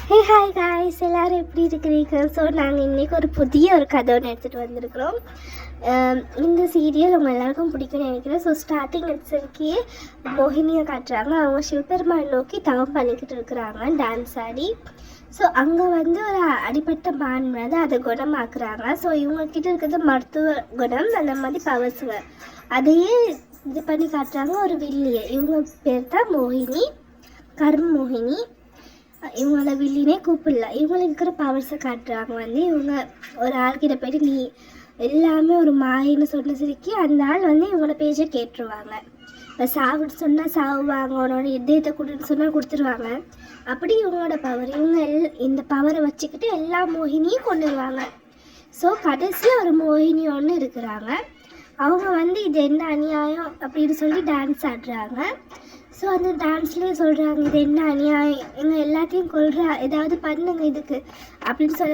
Hey hi guys, எல்லோரும் எப்படி இருக்கிறீங்க? ஸோ நாங்கள் இன்றைக்கி ஒரு புதிய கதை ஒன்று எடுத்துகிட்டு வந்திருக்கிறோம். இந்த சீரியல் உங்கள் எல்லாருக்கும் பிடிக்கும்னு நினைக்கிறேன். ஸோ ஸ்டார்டிங் எடுத்துருக்கே மோகினியை காட்டுறாங்க. அவங்க சிவபெருமான் நோக்கி தவம் பண்ணிக்கிட்டு இருக்கிறாங்க டான்ஸ் ஆடி. ஸோ அங்கே ஒரு அடிப்பட்ட மான் அதை குணமாக்குறாங்க. ஸோ இவங்கக்கிட்ட இருக்கிறது மருத்துவ குணம், அந்த மாதிரி பவர்ஸுங்க அதையே இது பண்ணி காட்டுறாங்க. ஒரு வில்லியை, இவங்க பேர் தான் மோகினி, கர்மோகினி. இவங்கள வில்லினே கூப்பிடல, இவங்களுக்கு இருக்கிற பவர்ஸை காட்டுறாங்க. இவங்க ஒரு ஆள்கிட்ட போய்ட்டு நீ எல்லாமே ஒரு மாயின்னு சொன்ன சிரிக்கி அந்த ஆள் இவங்களோட பேச்சை கேட்டுருவாங்க. இப்போ சாப்பிட்டு சொன்னால் சாவுவாங்க, உன்னோட இதயத்தை கொடுன்னு சொன்னால் கொடுத்துருவாங்க. அப்படி இவங்களோட பவர், இவங்க இந்த பவரை வச்சுக்கிட்டு எல்லா மோகினியும் கொண்டுருவாங்க. ஸோ கடைசியாக ஒரு மோகினி ஒன்று இருக்கிறாங்க. அவங்க இது என்ன அநியாயம் அப்படின்னு சொல்லி டான்ஸ் ஆடுறாங்க. ஸோ அந்த டான்ஸ்லேயே சொல்கிறாங்க, இது என்ன அநியாயம், எங்கள் எல்லாத்தையும் கொள்கிறா, ஏதாவது பண்ணுங்க இதுக்கு அப்படின்னு சொல்லி